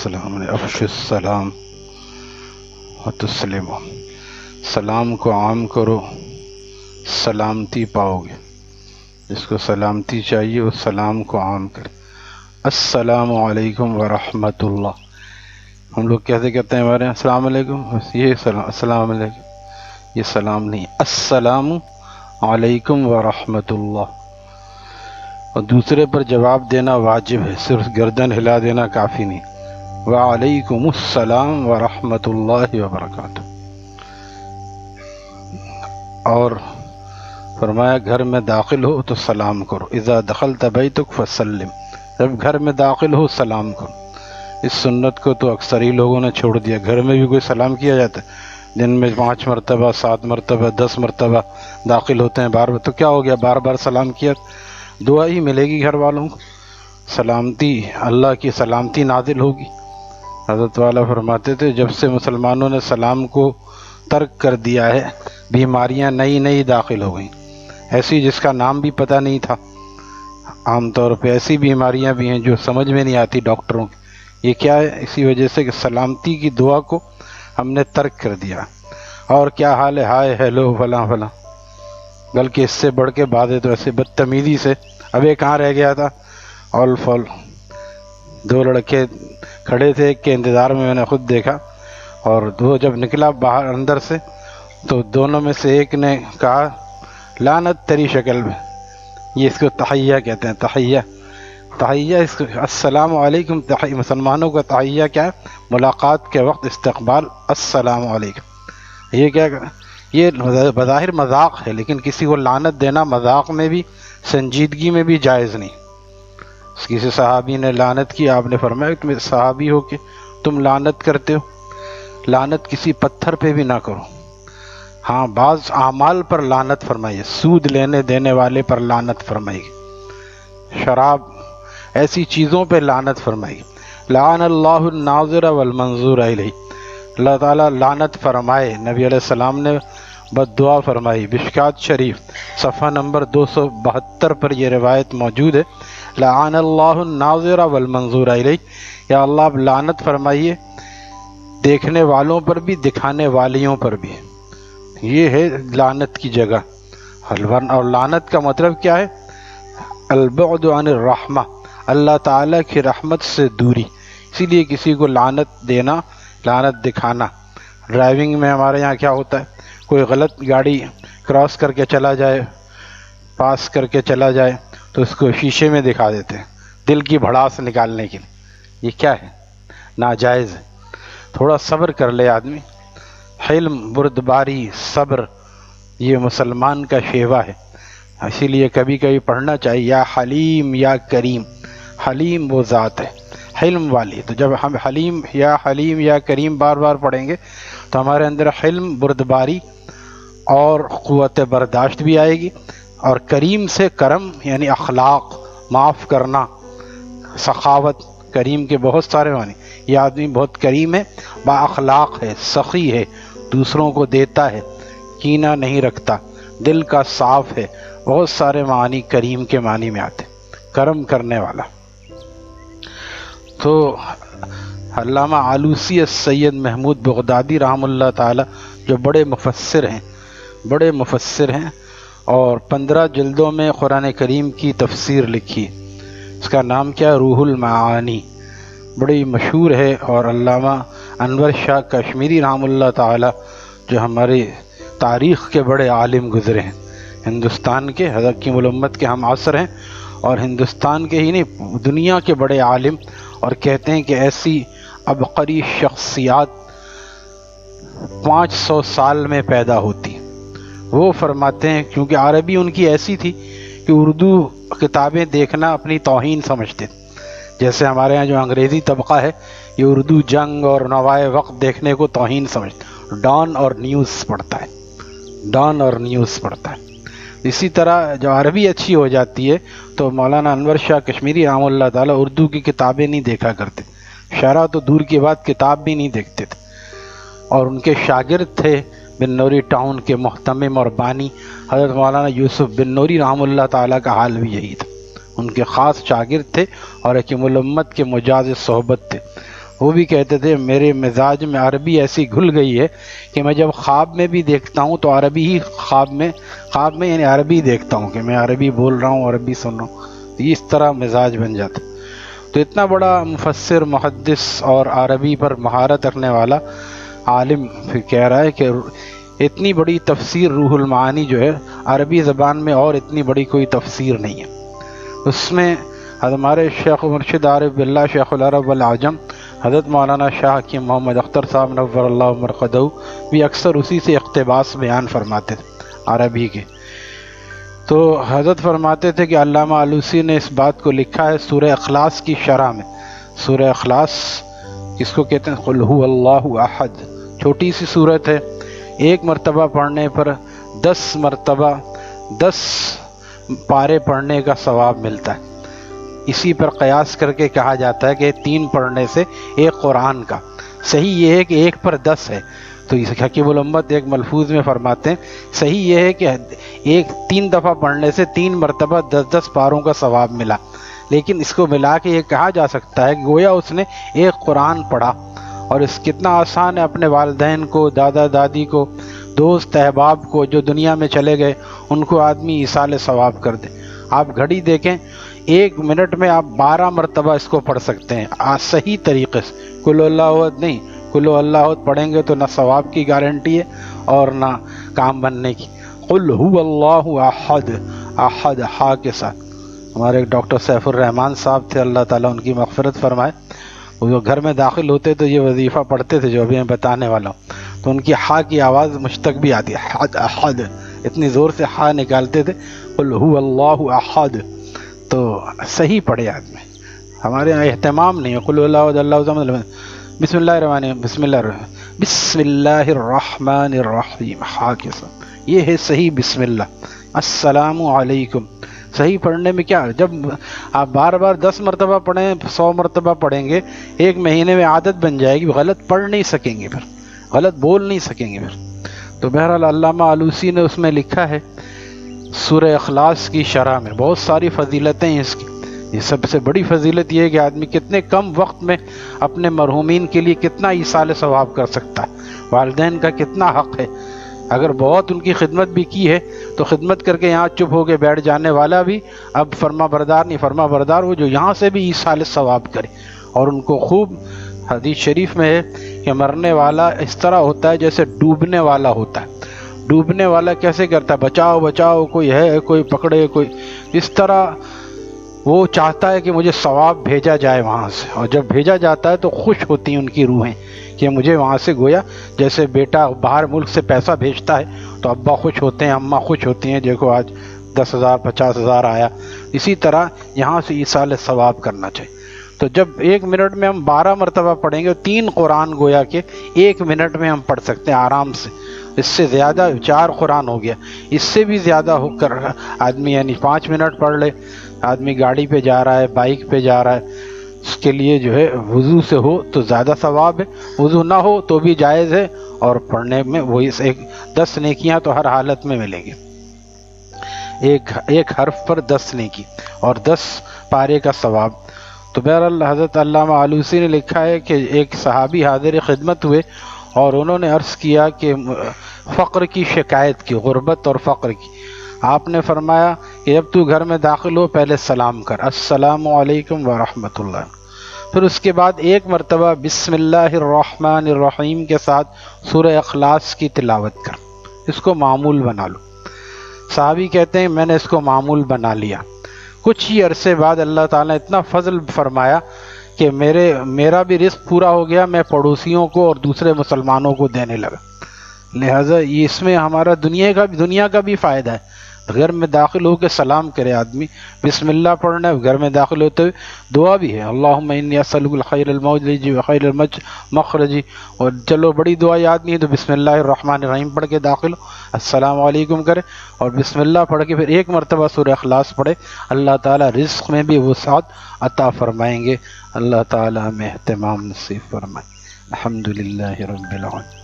السلام افش السلام وتسلموا، سلام کو عام کرو، سلامتی پاؤ گے۔ جس کو سلامتی چاہیے وہ سلام کو عام کرے۔ السلام علیکم ورحمۃ اللہ۔ ہم لوگ کہتے ہیں ہمارے یہاں السلام علیکم، بس یہ سلام، السلام علیکم، یہ سلام نہیں، السلام علیکم ورحمۃ اللہ۔ اور دوسرے پر جواب دینا واجب ہے، صرف گردن ہلا دینا کافی نہیں۔ وعلیکم السلام ورحمۃ اللہ وبرکاتہ۔ اور فرمایا گھر میں داخل ہو تو سلام کرو، اذا دخلت بیتک فسلم، جب گھر میں داخل ہو سلام کرو۔ اس سنت کو تو اکثر ہی لوگوں نے چھوڑ دیا۔ گھر میں بھی کوئی سلام کیا جاتا ہے؟ دن میں 5 مرتبہ 7 مرتبہ 10 مرتبہ داخل ہوتے ہیں بار بار، تو کیا ہو گیا؟ بار بار سلام کیا، دعا ہی ملے گی گھر والوں کو، سلامتی، اللہ کی سلامتی نازل ہوگی۔ حضرت والا فرماتے تھے جب سے مسلمانوں نے سلام کو ترک کر دیا ہے، بیماریاں نئی نئی داخل ہو گئیں، ایسی جس کا نام بھی پتہ نہیں تھا۔ عام طور پہ ایسی بیماریاں بھی ہیں جو سمجھ میں نہیں آتی ڈاکٹروں کی، یہ کیا ہے؟ اسی وجہ سے کہ سلامتی کی دعا کو ہم نے ترک کر دیا۔ اور کیا حال ہے، ہائے ہیلو فلاں فلاں، بلکہ اس سے بڑھ کے باتیں تو ایسے بدتمیزی سے، ابھی کہاں رہ گیا تھا، آل فال، 2 لڑکے کھڑے تھے، ایک کے انتظار میں نے خود دیکھا، اور وہ جب نکلا باہر اندر سے تو دونوں میں سے ایک نے کہا لعنت تیری شکل میں، یہ اس کو تحیہ کہتے ہیں، تحیہ، تحیہ اس کو، السلام علیکم، تحیہ، مسلمانوں کا تحیہ کیا ہے؟ ملاقات کے وقت استقبال، السلام علیکم۔ یہ کیا، یہ بظاہر مذاق ہے، لیکن کسی کو لعنت دینا مذاق میں بھی، سنجیدگی میں بھی جائز نہیں۔ کسی صحابی نے لعنت کی، آپ نے فرمایا تم صحابی ہو کہ تم لعنت کرتے ہو؟ لعنت کسی پتھر پہ بھی نہ کرو، ہاں بعض اعمال پر لعنت فرمائیے، سود لینے دینے والے پر لعنت فرمائیے، شراب، ایسی چیزوں پہ لعنت فرمائیے۔ لعن اللہ الناظر والمنظور الیہ، اللہ تعالیٰ لعنت فرمائے۔ نبی علیہ السلام نے بد دعا فرمائی، مشکوٰۃ شریف صفحہ نمبر 272 پر یہ روایت موجود ہے، لعن اللہ الناظر والمنظور الیہ، یا اللہ آپ لعنت فرمائیے دیکھنے والوں پر بھی، دکھانے والیوں پر بھی، یہ ہے لعنت کی جگہ۔ اور لعنت کا مطلب کیا ہے؟ البعد عن الرحمہ، اللہ تعالیٰ کی رحمت سے دوری۔ اسی لیے کسی کو لعنت دینا، لعنت دکھانا، ڈرائیونگ میں ہمارے یہاں کیا ہوتا ہے، کوئی غلط گاڑی کراس کر کے چلا جائے، پاس کر کے چلا جائے تو اس کو شیشے میں دکھا دیتے ہیں دل کی بھڑاس نکالنے کے لیے، یہ کیا ہے؟ ناجائز ہے۔ تھوڑا صبر کر لے آدمی، حلم، بردباری، صبر، یہ مسلمان کا شیوا ہے۔ اسی لیے کبھی کبھی پڑھنا چاہیے یا حلیم یا کریم، حلیم وہ ذات ہے حلم والی، تو جب ہم حلیم یا کریم بار بار پڑھیں گے تو ہمارے اندر حلم، بردباری اور قوت برداشت بھی آئے گی، اور کریم سے کرم یعنی اخلاق، معاف کرنا، سخاوت، کریم کے بہت سارے معنی، یہ آدمی بہت کریم ہے، با اخلاق ہے، سخی ہے، دوسروں کو دیتا ہے، کینہ نہیں رکھتا، دل کا صاف ہے، بہت سارے معنی کریم کے معنی میں آتے، کرم کرنے والا۔ تو علامہ آلوسی السید محمود بغدادی رحمہ اللہ تعالی، جو بڑے مفسر ہیں اور 15 جلدوں میں قرآن کریم کی تفسیر لکھی، اس کا نام کیا ہے؟ روح المعانی، بڑی مشہور ہے۔ اور علامہ انور شاہ کشمیری رحمہ اللہ تعالی، جو ہماری تاریخ کے بڑے عالم گزرے ہیں، ہندوستان کے، حضرت کی الامت کے ہم عصر ہیں، اور ہندوستان کے ہی نہیں دنیا کے بڑے عالم، اور کہتے ہیں کہ ایسی عبقری شخصیات 500 سال میں پیدا ہوتی۔ وہ فرماتے ہیں کیونکہ عربی ان کی ایسی تھی کہ اردو کتابیں دیکھنا اپنی توہین سمجھتے تھے، جیسے ہمارے ہاں جو انگریزی طبقہ ہے یہ اردو جنگ اور نوائے وقت دیکھنے کو توہین سمجھتے، ڈان اور نیوز پڑھتا ہے۔ اسی طرح جو عربی اچھی ہو جاتی ہے تو مولانا انور شاہ کشمیری رحمہ اللہ تعالیٰ اردو کی کتابیں نہیں دیکھا کرتے، شرح تو دور کی بات، کتاب بھی نہیں دیکھتے تھے۔ اور ان کے شاگرد تھے بن نوری ٹاؤن کے محتمم اور بانی حضرت مولانا یوسف بن نوری رحمہ اللہ تعالیٰ کا حال بھی یہی تھا، ان کے خاص شاگرد تھے اور حکیم الامت کے مجاز صحبت تھے۔ وہ بھی کہتے تھے میرے مزاج میں عربی ایسی گھل گئی ہے کہ میں جب خواب میں بھی دیکھتا ہوں تو عربی ہی خواب میں یعنی عربی دیکھتا ہوں کہ میں عربی بول رہا ہوں، عربی سن رہا ہوں، تو اس طرح مزاج بن جاتا۔ تو اتنا بڑا مفسر، محدث اور عربی پر مہارت رکھنے والا عالم پھر کہہ رہا ہے کہ اتنی بڑی تفسیر روح المعانی جو ہے عربی زبان میں اور اتنی بڑی کوئی تفسیر نہیں ہے۔ اس میں ہمارے شیخ مرشد عارف باللہ شیخ العرب والعجم حضرت مولانا شاہ حکیم محمد اختر صاحب نور اللہ مرقدہ بھی اکثر اسی سے اقتباس بیان فرماتے تھے عربی کے۔ تو حضرت فرماتے تھے کہ علامہ آلوسی نے اس بات کو لکھا ہے سورہ اخلاص کی شرح میں۔ سورہ اخلاص کس کو کہتے ہیں؟ قل هو اللہ احد، چھوٹی سی صورت ہے، ایک مرتبہ پڑھنے پر 10 مرتبہ 10 پارے پڑھنے کا ثواب ملتا ہے۔ اسی پر قیاس کر کے کہا جاتا ہے کہ 3 پڑھنے سے ایک قرآن کا، صحیح یہ ہے کہ 1 پر 10 ہے۔ تو اس حکیم الامت ایک ملفوظ میں فرماتے ہیں صحیح یہ ہے کہ 3 دفعہ پڑھنے سے 3 مرتبہ 10 پاروں کا ثواب ملا، لیکن اس کو ملا کے یہ کہا جا سکتا ہے کہ گویا اس نے ایک قرآن پڑھا۔ اور اس کتنا آسان ہے اپنے والدین کو، دادا دادی کو، دوست احباب کو جو دنیا میں چلے گئے ان کو آدمی ایصال ثواب کر دے۔ آپ گھڑی دیکھیں، 1 منٹ میں آپ 12 مرتبہ اس کو پڑھ سکتے ہیں صحیح طریقے سے۔ قل اللہ احد نہیں، قل اللہ احد پڑھیں گے تو نہ ثواب کی گارنٹی ہے اور نہ کام بننے کی۔ قل هو اللہ احد، احد ہا کے ساتھ۔ ہمارے ایک ڈاکٹر سیف الرحمان صاحب تھے، اللہ تعالیٰ ان کی مغفرت فرمائے، وہ جو گھر میں داخل ہوتے تو یہ وظیفہ پڑھتے تھے جو ابھی میں بتانے والا ہوں، تو ان کی ہا کی آواز مجھ تک بھی آتی ہے، احد احد، اتنی زور سے ہا نکالتے تھے، قل هو اللہ احد۔ تو صحیح پڑھے آدمی، ہمارے یہاں اہتمام نہیں ہے، قل اللہ احد اللہ الصمد، بسم اللہ الرحمن الرحیم، بسم اللہ الرحمن الرحیم، ہا کے ساتھ، یہ ہے صحیح بسم اللہ۔ السلام علیکم، صحیح پڑھنے میں کیا، جب آپ بار بار 10 مرتبہ پڑھیں، 100 مرتبہ پڑھیں گے، 1 مہینے میں عادت بن جائے گی، غلط پڑھ نہیں سکیں گے، پھر غلط بول نہیں سکیں گے پھر۔ تو بہرحال علامہ آلوسی نے اس میں لکھا ہے سورہ اخلاص کی شرح میں، بہت ساری فضیلتیں ہیں اس کی۔ یہ سب سے بڑی فضیلت یہ ہے کہ آدمی کتنے کم وقت میں اپنے مرحومین کے لیے کتنا ایصال ثواب کر سکتا ہے، والدین کا کتنا حق ہے۔ اگر بہت ان کی خدمت بھی کی ہے تو خدمت کر کے یہاں چپ ہو کے بیٹھ جانے والا بھی اب فرما بردار نہیں، فرما بردار وہ جو یہاں سے بھی ایصال ثواب کرے۔ اور ان کو خوب حدیث شریف میں ہے کہ مرنے والا اس طرح ہوتا ہے جیسے ڈوبنے والا ہوتا ہے۔ ڈوبنے والا کیسے کرتا ہے؟ بچاؤ بچاؤ، کوئی ہے، کوئی پکڑے، کوئی، اس طرح وہ چاہتا ہے کہ مجھے ثواب بھیجا جائے وہاں سے، اور جب بھیجا جاتا ہے تو خوش ہوتی ہیں ان کی روحیں کہ مجھے وہاں سے، گویا جیسے بیٹا باہر ملک سے پیسہ بھیجتا ہے تو ابا خوش ہوتے ہیں، اماں خوش ہوتی ہیں، دیکھو آج 10,000 50,000 آیا۔ اسی طرح یہاں سے ایصال ثواب کرنا چاہیے۔ تو جب 1 منٹ میں ہم 12 مرتبہ پڑھیں گے، 3 قرآن گویا کہ 1 منٹ میں ہم پڑھ سکتے ہیں آرام سے۔ اس سے زیادہ 4 قرآن ہو گیا، اس سے بھی زیادہ ہو کر آدمی یعنی 5 منٹ پڑھ لے۔ آدمی گاڑی پہ جا رہا ہے، بائک پہ جا رہا ہے، اس کے لیے جو ہے وضو سے ہو تو زیادہ ثواب ہے، وضو نہ ہو تو بھی جائز ہے، اور پڑھنے میں وہی 10 نیکیاں تو ہر حالت میں ملیں گی، ایک حرف پر 10 نیکی اور 10 پارے کا ثواب۔ تو بہرحال حضرت علامہ آلوسی نے لکھا ہے کہ ایک صحابی حاضر خدمت ہوئے اور انہوں نے عرض کیا کہ فقر کی شکایت کی، غربت اور فقر کی۔ آپ نے فرمایا کہ جب تو گھر میں داخل ہو پہلے سلام کر، السلام علیکم ورحمۃ اللہ، پھر اس کے بعد 1 مرتبہ بسم اللہ الرحمن الرحیم کے ساتھ سورہ اخلاص کی تلاوت کر، اس کو معمول بنا لو۔ صحابی کہتے ہیں میں نے اس کو معمول بنا لیا، کچھ ہی عرصے بعد اللہ تعالیٰ نے اتنا فضل فرمایا کہ میرا بھی رزق پورا ہو گیا، میں پڑوسیوں کو اور دوسرے مسلمانوں کو دینے لگا۔ لہٰذا یہ اس میں ہمارا دنیا کا بھی فائدہ ہے۔ گھر میں داخل ہو کے سلام کرے آدمی، بسم اللہ پڑھنا ہے، گھر میں داخل ہوتے ہوئے دعا بھی ہے، اللہم انی اسألک الخیر الموجی وخیر المخرجی، اور چلو بڑی دعا یاد نہیں ہے تو بسم اللہ الرحمن الرحیم پڑھ کے داخل ہو، السلام علیکم کرے، اور بسم اللہ پڑھ کے پھر 1 مرتبہ سورہ اخلاص پڑھے، اللہ تعالیٰ رزق میں بھی وسعت عطا فرمائیں گے۔ اللہ تعالیٰ ہمیں اہتمام نصیب فرمائے۔ الحمدللہ رب العالمین۔